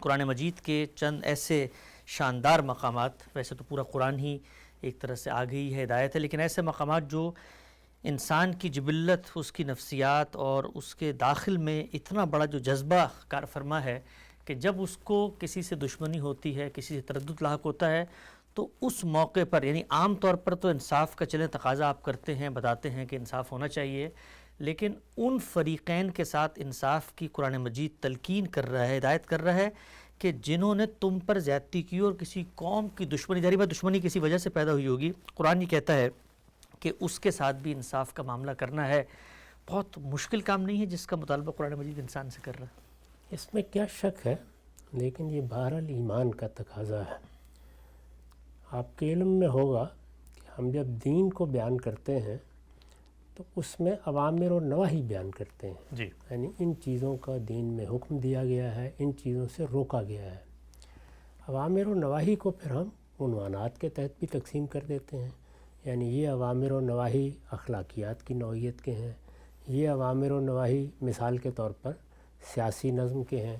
قرآن مجید کے چند ایسے شاندار مقامات، ویسے تو پورا قرآن ہی ایک طرح سے آ گئی ہے ہدایت ہے، لیکن ایسے مقامات جو انسان کی جبلت، اس کی نفسیات اور اس کے داخل میں اتنا بڑا جو جذبہ کار فرما ہے کہ جب اس کو کسی سے دشمنی ہوتی ہے، کسی سے تردد لاحق ہوتا ہے، تو اس موقع پر، یعنی عام طور پر تو انصاف کا چلیں تقاضا آپ کرتے ہیں، بتاتے ہیں کہ انصاف ہونا چاہیے، لیکن ان فریقین کے ساتھ انصاف کی قرآن مجید تلقین کر رہا ہے، ہدایت کر رہا ہے کہ جنہوں نے تم پر زیادتی کی اور کسی قوم کی دشمنی، ظاہر بات دشمنی کسی وجہ سے پیدا ہوئی ہوگی، قرآن یہ کہتا ہے کہ اس کے ساتھ بھی انصاف کا معاملہ کرنا ہے۔ بہت مشکل کام نہیں ہے جس کا مطالبہ قرآن مجید انسان سے کر رہا ہے؟ اس میں کیا شک ہے، لیکن یہ بہرحال ایمان کا تقاضا ہے۔ آپ کے علم میں ہوگا کہ ہم جب دین کو بیان کرتے ہیں تو اس میں اوامر و نواہی بیان کرتے ہیں، جی، یعنی ان چیزوں کا دین میں حکم دیا گیا ہے، ان چیزوں سے روکا گیا ہے۔ اوامر و نواہی کو پھر ہم عنوانات کے تحت بھی تقسیم کر دیتے ہیں، یعنی یہ اوامر و نواہی اخلاقیات کی نوعیت کے ہیں، یہ اوامر و نواہی مثال کے طور پر سیاسی نظم کے ہیں،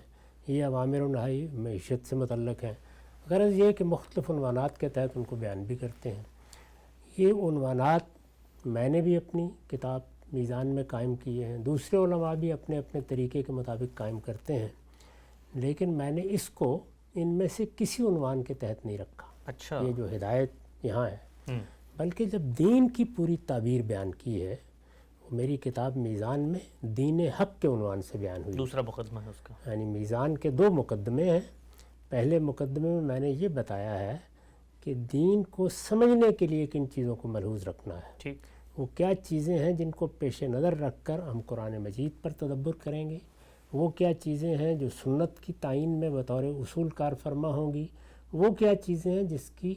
یہ اوامر و نواہی معیشت سے متعلق ہیں۔ غرض یہ کہ مختلف عنوانات کے تحت ان کو بیان بھی کرتے ہیں۔ یہ عنوانات میں نے بھی اپنی کتاب میزان میں قائم کیے ہیں، دوسرے علماء بھی اپنے اپنے طریقے کے مطابق قائم کرتے ہیں، لیکن میں نے اس کو ان میں سے کسی عنوان کے تحت نہیں رکھا۔ اچھا، یہ جو ہدایت یہاں ہے، بلکہ جب دین کی پوری تعبیر بیان کی ہے، وہ میری کتاب میزان میں دین حق کے عنوان سے بیان ہوئی۔ دوسرا مقدمہ ہے اس کا، یعنی میزان کے 2 مقدمے ہیں۔ پہلے مقدمے میں نے یہ بتایا ہے کہ دین کو سمجھنے کے لیے کن چیزوں کو ملحوظ رکھنا ہے، ٹھیک، وہ کیا چیزیں ہیں جن کو پیش نظر رکھ کر ہم قرآن مجید پر تدبر کریں گے، وہ کیا چیزیں ہیں جو سنت کی تعین میں بطور اصول کار فرما ہوں گی، وہ کیا چیزیں ہیں جس کی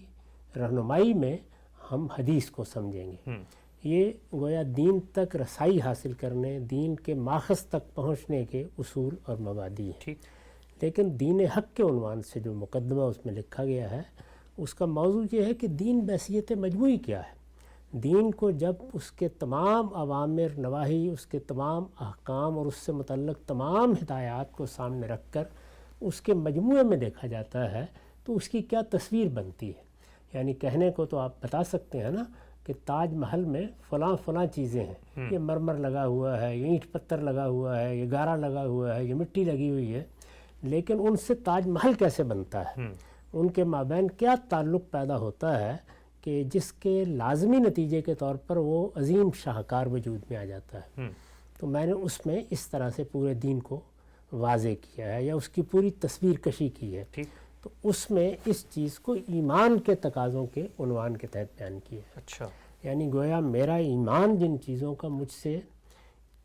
رہنمائی میں ہم حدیث کو سمجھیں گے۔ یہ گویا دین تک رسائی حاصل کرنے، دین کے ماخذ تک پہنچنے کے اصول اور مبادی ہیں۔ ٹھیک، لیکن دین حق کے عنوان سے جو مقدمہ اس میں لکھا گیا ہے، اس کا موضوع یہ ہے کہ دین بحیثیت مجموعی کیا ہے۔ دین کو جب اس کے تمام اوامر نواہی، اس کے تمام احکام اور اس سے متعلق تمام ہدایات کو سامنے رکھ کر اس کے مجموعے میں دیکھا جاتا ہے تو اس کی کیا تصویر بنتی ہے۔ یعنی کہنے کو تو آپ بتا سکتے ہیں نا کہ تاج محل میں فلاں فلاں چیزیں ہیں، یہ مرمر لگا ہوا ہے، یہ اینٹ پتھر لگا ہوا ہے، یہ گارا لگا ہوا ہے، یہ مٹی لگی ہوئی ہے، لیکن ان سے تاج محل کیسے بنتا ہے، ان کے مابین کیا تعلق پیدا ہوتا ہے کہ جس کے لازمی نتیجے کے طور پر وہ عظیم شاہکار وجود میں آ جاتا ہے۔ تو میں نے اس میں اس طرح سے پورے دین کو واضح کیا ہے یا اس کی پوری تصویر کشی کی ہے۔ ٹھیک، تو اس میں اس چیز کو ایمان کے تقاضوں کے عنوان کے تحت بیان کیا ہے۔ اچھا، یعنی گویا میرا ایمان جن چیزوں کا مجھ سے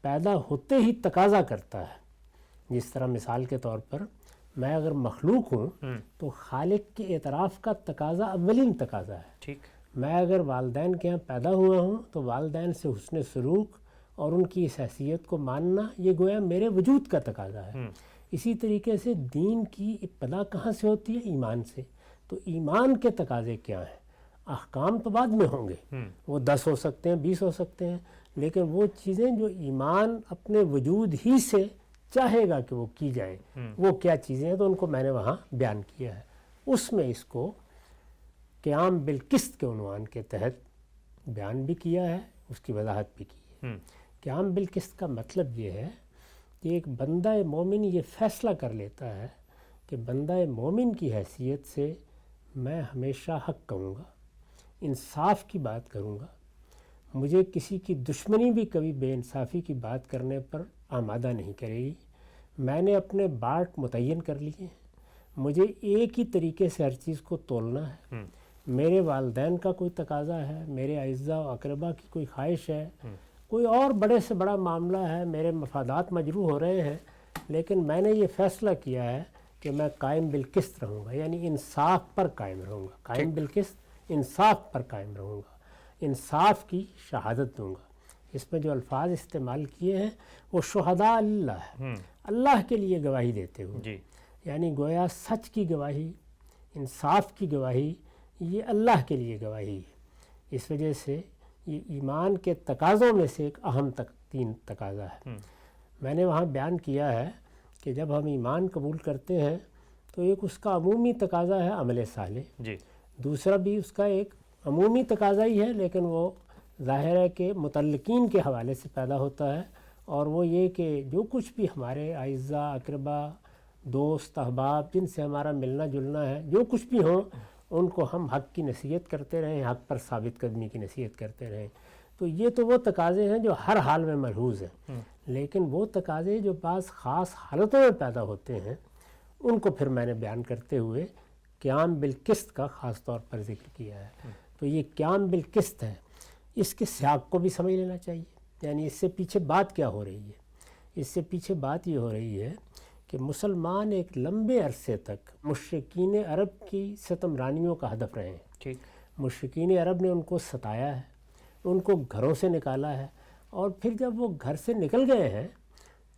پیدا ہوتے ہی تقاضا کرتا ہے، جس طرح مثال کے طور پر میں اگر مخلوق ہوں تو خالق کے اعتراف کا تقاضا اولین تقاضا ہے۔ ٹھیک، میں اگر والدین کے ہاں پیدا ہوا ہوں تو والدین سے حسن سلوک اور ان کی اس حیثیت کو ماننا یہ گویا میرے وجود کا تقاضا ہے۔ اسی طریقے سے دین کی ابتدا کہاں سے ہوتی ہے؟ ایمان سے۔ تو ایمان کے تقاضے کیا ہیں؟ احکام تو بعد میں ہوں گے، وہ 10 ہو سکتے ہیں، 20 ہو سکتے ہیں، لیکن وہ چیزیں جو ایمان اپنے وجود ہی سے چاہے گا کہ وہ کی جائیں، وہ کیا چیزیں ہیں، تو ان کو میں نے وہاں بیان کیا ہے۔ اس میں اس کو قیام بالقسط کے عنوان کے تحت بیان بھی کیا ہے، اس کی وضاحت بھی کی ہے۔ قیام بالقسط کا مطلب یہ ہے کہ ایک بندہ مومن یہ فیصلہ کر لیتا ہے کہ بندہ مومن کی حیثیت سے میں ہمیشہ حق کہوں گا، انصاف کی بات کروں گا، مجھے کسی کی دشمنی بھی کبھی بے انصافی کی بات کرنے پر آمادہ نہیں کرے گی، میں نے اپنے باٹ متعین کر لیے ہیں، مجھے ایک ہی طریقے سے ہر چیز کو تولنا ہے، میرے والدین کا کوئی تقاضا ہے، میرے اعزاء و اقربا کی کوئی خواہش ہے، کوئی اور بڑے سے بڑا معاملہ ہے، میرے مفادات مجروح ہو رہے ہیں، لیکن میں نے یہ فیصلہ کیا ہے کہ میں قائم بالقسط رہوں گا، یعنی انصاف پر قائم رہوں گا، قائم بالقسط انصاف پر قائم رہوں گا، انصاف کی شہادت دوں گا۔ اس میں جو الفاظ استعمال کیے ہیں وہ شہداء اللہ ہے، اللہ کے لیے گواہی دیتے ہوئے، جی، یعنی گویا سچ کی گواہی، انصاف کی گواہی، یہ اللہ کے لیے گواہی ہے۔ اس وجہ سے یہ ایمان کے تقاضوں میں سے ایک اہم تین تقاضا ہے۔ میں نے وہاں بیان کیا ہے کہ جب ہم ایمان قبول کرتے ہیں تو ایک اس کا عمومی تقاضا ہے عمل صالح، جی دوسرا بھی اس کا ایک عمومی تقاضا ہی ہے لیکن وہ ظاہر ہے کہ متعلقین کے حوالے سے پیدا ہوتا ہے، اور وہ یہ کہ جو کچھ بھی ہمارے اعزاء اقربا دوست احباب جن سے ہمارا ملنا جلنا ہے، جو کچھ بھی ہوں ان کو ہم حق کی نصیحت کرتے رہیں، حق پر ثابت قدمی کی نصیحت کرتے رہیں۔ تو یہ تو وہ تقاضے ہیں جو ہر حال میں ملحوظ ہیں، لیکن وہ تقاضے جو بعض خاص حالتوں میں پیدا ہوتے ہیں ان کو پھر میں نے بیان کرتے ہوئے قیام بالقسط کا خاص طور پر ذکر کیا ہے۔ تو یہ قیام بالقسط ہے، اس کے سیاق کو بھی سمجھ لینا چاہیے، یعنی اس سے پیچھے بات کیا ہو رہی ہے۔ اس سے پیچھے بات یہ ہو رہی ہے کہ مسلمان ایک لمبے عرصے تک مشرکین عرب کی ستم رانیوں کا ہدف رہے ہیں۔ ٹھیک، مشرکین عرب نے ان کو ستایا ہے، ان کو گھروں سے نکالا ہے، اور پھر جب وہ گھر سے نکل گئے ہیں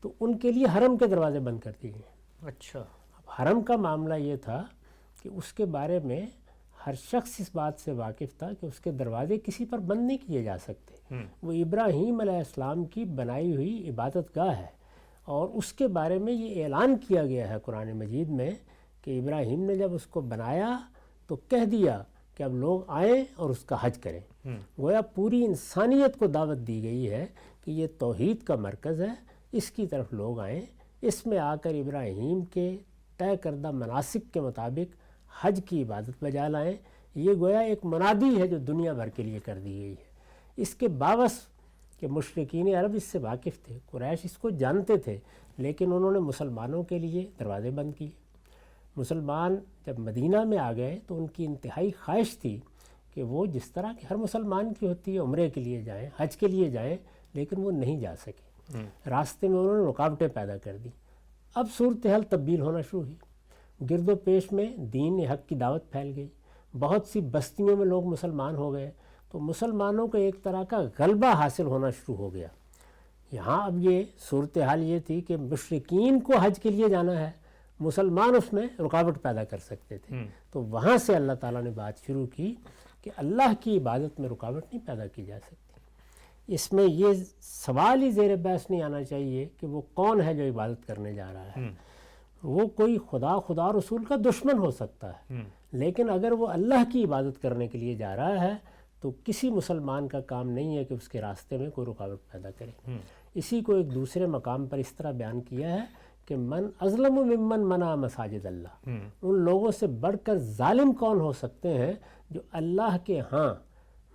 تو ان کے لیے حرم کے دروازے بند کر دیے گئے۔ اچھا، اب حرم کا معاملہ یہ تھا کہ اس کے بارے میں ہر شخص اس بات سے واقف تھا کہ اس کے دروازے کسی پر بند نہیں کیے جا سکتے۔ وہ ابراہیم علیہ السلام کی بنائی ہوئی عبادت گاہ ہے، اور اس کے بارے میں یہ اعلان کیا گیا ہے قرآن مجید میں کہ ابراہیم نے جب اس کو بنایا تو کہہ دیا کہ اب لوگ آئیں اور اس کا حج کریں۔ گویا پوری انسانیت کو دعوت دی گئی ہے کہ یہ توحید کا مرکز ہے، اس کی طرف لوگ آئیں، اس میں آ کر ابراہیم کے طے کردہ مناسک کے مطابق حج کی عبادت بجا لائیں۔ یہ گویا ایک منادی ہے جو دنیا بھر کے لیے کر دی گئی ہے۔ اس کے باوجود کہ مشرکین عرب اس سے واقف تھے، قریش اس کو جانتے تھے، لیکن انہوں نے مسلمانوں کے لیے دروازے بند کیے۔ مسلمان جب مدینہ میں آ گئے تو ان کی انتہائی خواہش تھی کہ وہ جس طرح کہ ہر مسلمان کی ہوتی ہے عمرے کے لیے جائیں، حج کے لیے جائیں، لیکن وہ نہیں جا سکے۔ راستے میں انہوں نے رکاوٹیں پیدا کر دی۔ اب صورتحال تبدیل ہونا شروع ہوئی، گرد و پیش میں دین حق کی دعوت پھیل گئی، بہت سی بستیوں میں لوگ مسلمان ہو گئے، تو مسلمانوں کو ایک طرح کا غلبہ حاصل ہونا شروع ہو گیا۔ یہاں اب یہ صورتحال یہ تھی کہ مشرکین کو حج کے لیے جانا ہے، مسلمان اس میں رکاوٹ پیدا کر سکتے تھے۔ تو وہاں سے اللہ تعالیٰ نے بات شروع کی کہ اللہ کی عبادت میں رکاوٹ نہیں پیدا کی جا سکتی۔ اس میں یہ سوال ہی زیر بحث نہیں آنا چاہیے کہ وہ کون ہے جو عبادت کرنے جا رہا ہے۔ وہ کوئی خدا رسول کا دشمن ہو سکتا ہے، لیکن اگر وہ اللہ کی عبادت کرنے کے لیے جا رہا ہے تو کسی مسلمان کا کام نہیں ہے کہ اس کے راستے میں کوئی رکاوٹ پیدا کرے۔ اسی کو ایک دوسرے مقام پر اس طرح بیان کیا ہے کہ من اظلم ممن منع مساجد اللہ، ان لوگوں سے بڑھ کر ظالم کون ہو سکتے ہیں جو اللہ کے ہاں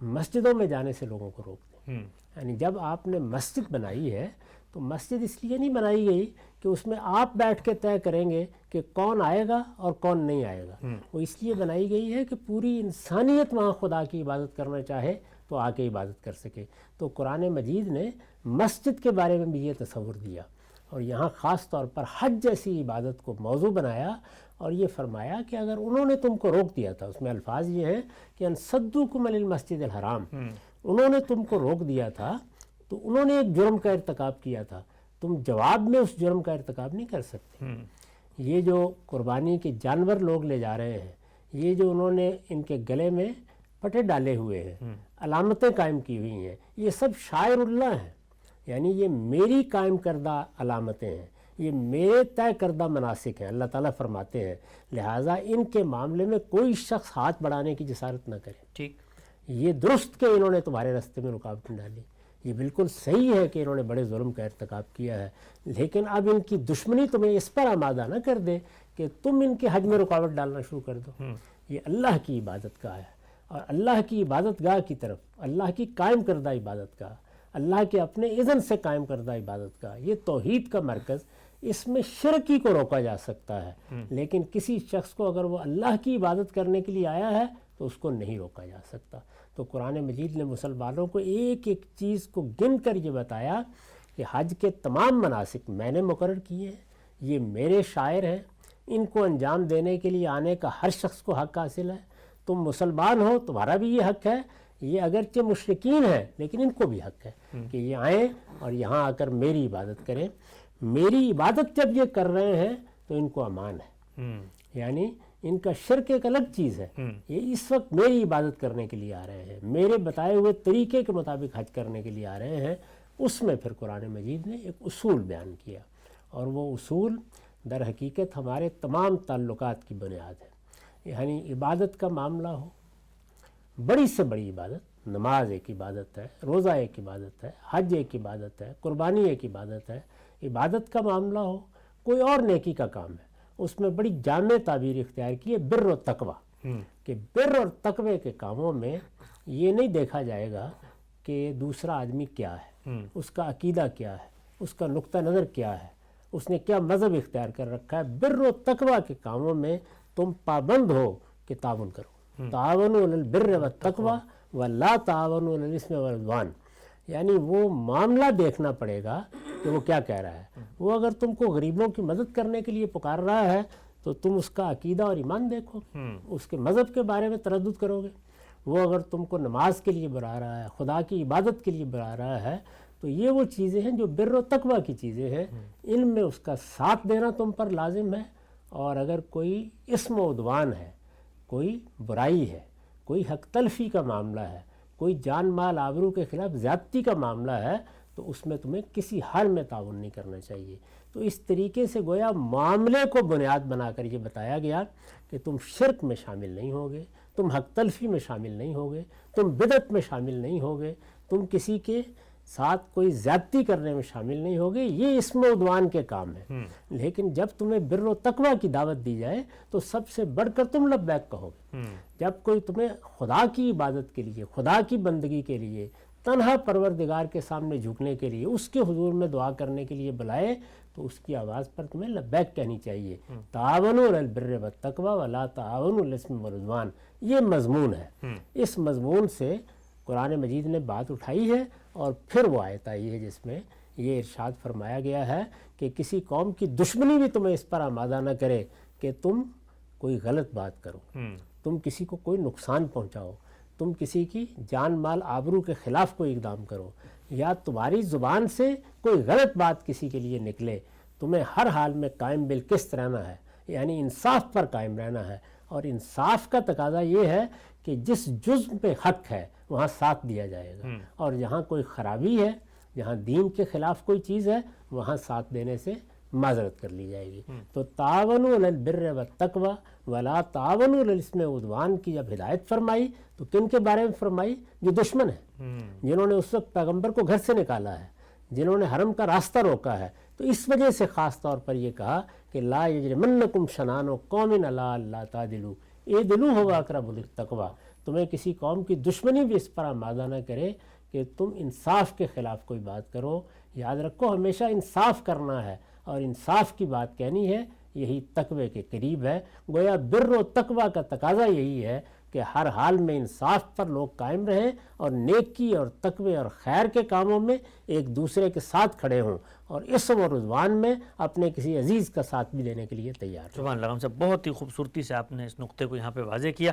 مسجدوں میں جانے سے لوگوں کو روک دیں۔ یعنی جب آپ نے مسجد بنائی ہے تو مسجد اس لیے نہیں بنائی گئی کہ اس میں آپ بیٹھ کے طے کریں گے کہ کون آئے گا اور کون نہیں آئے گا، وہ اس لیے بنائی گئی ہے کہ پوری انسانیت وہاں خدا کی عبادت کرنا چاہے تو آ کے عبادت کر سکے۔ تو قرآن مجید نے مسجد کے بارے میں بھی یہ تصور دیا، اور یہاں خاص طور پر حج جیسی عبادت کو موضوع بنایا، اور یہ فرمایا کہ اگر انہوں نے تم کو روک دیا تھا، اس میں الفاظ یہ ہیں کہ ان صدوکم علی المسجد الحرام، انہوں نے تم کو روک دیا تھا تو انہوں نے ایک جرم کا ارتکاب کیا تھا، تم جواب میں اس جرم کا ارتکاب نہیں کر سکتے۔ یہ جو قربانی کے جانور لوگ لے جا رہے ہیں، یہ جو انہوں نے ان کے گلے میں پٹے ڈالے ہوئے ہیں، علامتیں قائم کی ہوئی ہیں، یہ سب شاعر اللہ ہیں، یعنی یہ میری قائم کردہ علامتیں ہیں، یہ میرے طے کردہ مناسک ہیں۔ اللہ تعالیٰ فرماتے ہیں لہٰذا ان کے معاملے میں کوئی شخص ہاتھ بڑھانے کی جسارت نہ کرے۔ ٹھیک، یہ درست کہ انہوں نے تمہارے راستے میں رکاوٹیں ڈالی، یہ بالکل صحیح ہے کہ انہوں نے بڑے ظلم کا ارتکاب کیا ہے، لیکن اب ان کی دشمنی تمہیں اس پر آمادہ نہ کر دے کہ تم ان کے حج میں رکاوٹ ڈالنا شروع کر دو۔ یہ اللہ کی عبادت گاہ ہے، اور اللہ کی عبادت گاہ کی طرف، اللہ کی قائم کردہ عبادت گاہ، اللہ کے اپنے اذن سے قائم کردہ عبادت گاہ، یہ توحید کا مرکز، اس میں شرکی کو روکا جا سکتا ہے، لیکن کسی شخص کو اگر وہ اللہ کی عبادت کرنے کے لیے آیا ہے تو اس کو نہیں روکا جا سکتا۔ تو قرآن مجید نے مسلمانوں کو ایک ایک چیز کو گن کر یہ بتایا کہ حج کے تمام مناسک میں نے مقرر کیے ہیں، یہ میرے شاعر ہیں، ان کو انجام دینے کے لیے آنے کا ہر شخص کو حق حاصل ہے۔ تم مسلمان ہو، تمہارا بھی یہ حق ہے، یہ اگرچہ مشرکین ہیں لیکن ان کو بھی حق ہے کہ یہ آئیں اور یہاں آ کر میری عبادت کریں۔ میری عبادت جب یہ کر رہے ہیں تو ان کو امان ہے، یعنی ان کا شرک ایک الگ چیز ہے، یہ اس وقت میری عبادت کرنے کے لیے آ رہے ہیں، میرے بتائے ہوئے طریقے کے مطابق حج کرنے کے لیے آ رہے ہیں۔ اس میں پھر قرآن مجید نے ایک اصول بیان کیا، اور وہ اصول در حقیقت ہمارے تمام تعلقات کی بنیاد ہے. یعنی عبادت کا معاملہ ہو، بڑی سے بڑی عبادت، نماز ایک عبادت ہے، روزہ ایک عبادت ہے، حج ایک عبادت ہے، قربانی ایک عبادت ہے. عبادت کا معاملہ ہو، کوئی اور نیکی کا کام ہے، اس میں بڑی جامع تعبیر اختیار کی ہے بر و تقوی، کہ بر اور تقوی کے کاموں میں یہ نہیں دیکھا جائے گا کہ دوسرا آدمی کیا ہے، اس کا عقیدہ کیا ہے، اس کا نقطہ نظر کیا ہے، اس نے کیا مذہب اختیار کر رکھا ہے. بر و تقوی کے کاموں میں تم پابند ہو کہ تعاون کرو. تعاونوا علی البر والتقوی ولا تعاونوا علی الاثم والعدوان. یعنی وہ معاملہ دیکھنا پڑے گا کہ وہ کیا کہہ رہا ہے. وہ اگر تم کو غریبوں کی مدد کرنے کے لیے پکار رہا ہے تو تم اس کا عقیدہ اور ایمان دیکھو، اس کے مذہب کے بارے میں تردد کرو گے. وہ اگر تم کو نماز کے لیے بلا رہا ہے، خدا کی عبادت کے لیے بلا رہا ہے، تو یہ وہ چیزیں ہیں جو بر و تقوی کی چیزیں ہیں. ان میں اس کا ساتھ دینا تم پر لازم ہے. اور اگر کوئی اسم و عدوان ہے، کوئی برائی ہے، کوئی حق تلفی کا معاملہ ہے، کوئی جان مال آبرو کے خلاف زیادتی کا معاملہ ہے، تو اس میں تمہیں کسی حال میں تعاون نہیں کرنا چاہیے. تو اس طریقے سے گویا معاملے کو بنیاد بنا کر یہ بتایا گیا کہ تم شرک میں شامل نہیں ہوگے، تم حق تلفی میں شامل نہیں ہوگے، تم بدعت میں شامل نہیں ہوگے، تم کسی کے ساتھ کوئی زیادتی کرنے میں شامل نہیں ہوگے. یہ اسم و عدوان کے کام ہیں. لیکن جب تمہیں بر و تقوی کی دعوت دی جائے تو سب سے بڑھ کر تم لبیک کہو گے. جب کوئی تمہیں خدا کی عبادت کے لیے، خدا کی بندگی کے لیے، تنہا پروردگار کے سامنے جھکنے کے لیے، اس کے حضور میں دعا کرنے کے لیے بلائے تو اس کی آواز پر تمہیں لبیک کہنی چاہیے. تعاونوا علی البر والتقوی ولا تعاونوا علی الاثم والعدوان، یہ مضمون ہے. اس مضمون سے قرآن مجید نے بات اٹھائی ہے. اور پھر وہ آیت آئی ہے جس میں یہ ارشاد فرمایا گیا ہے کہ کسی قوم کی دشمنی بھی تمہیں اس پر آمادہ نہ کرے کہ تم کوئی غلط بات کرو، تم کسی کو کوئی نقصان پہنچاؤ، تم کسی کی جان مال آبرو کے خلاف کوئی اقدام کرو، یا تمہاری زبان سے کوئی غلط بات کسی کے لیے نکلے. تمہیں ہر حال میں قائم بالقسط رہنا ہے، یعنی انصاف پر قائم رہنا ہے. اور انصاف کا تقاضا یہ ہے کہ جس جزء پہ حق ہے وہاں ساتھ دیا جائے گا، اور جہاں کوئی خرابی ہے، جہاں دین کے خلاف کوئی چیز ہے، وہاں ساتھ دینے سے معذرت کر لی جائے گی. تو تعاونوا علی البر والتقوی ولا تعاونوا علی الاثم والعدوان کی جب ہدایت فرمائی تو کن کے بارے میں فرمائی؟ جو دشمن ہیں، جنہوں نے اس وقت پیغمبر کو گھر سے نکالا ہے، جنہوں نے حرم کا راستہ روکا ہے. تو اس وجہ سے خاص طور پر یہ کہا کہ لا یجرمنکم شنآن قوم علی الا تعدلوا اعدلوا هو اقرب للتقوی. تمہیں کسی قوم کی دشمنی بھی اس پر آمادہ نہ کرے کہ تم انصاف کے خلاف کوئی بات کرو. یاد رکھو ہمیشہ انصاف کرنا ہے، اور انصاف کی بات کہنی ہے، یہی تقوی کے قریب ہے. گویا بر و تقوی کا تقاضا یہی ہے کہ ہر حال میں انصاف پر لوگ قائم رہیں اور نیکی اور تقوی اور خیر کے کاموں میں ایک دوسرے کے ساتھ کھڑے ہوں، اور اسم اور رضوان میں اپنے کسی عزیز کا ساتھ بھی لینے کے لیے تیار ہیں. سبحان اللہ. ہم سے بہت ہی خوبصورتی سے آپ نے اس نقطے کو یہاں پہ واضح کیا.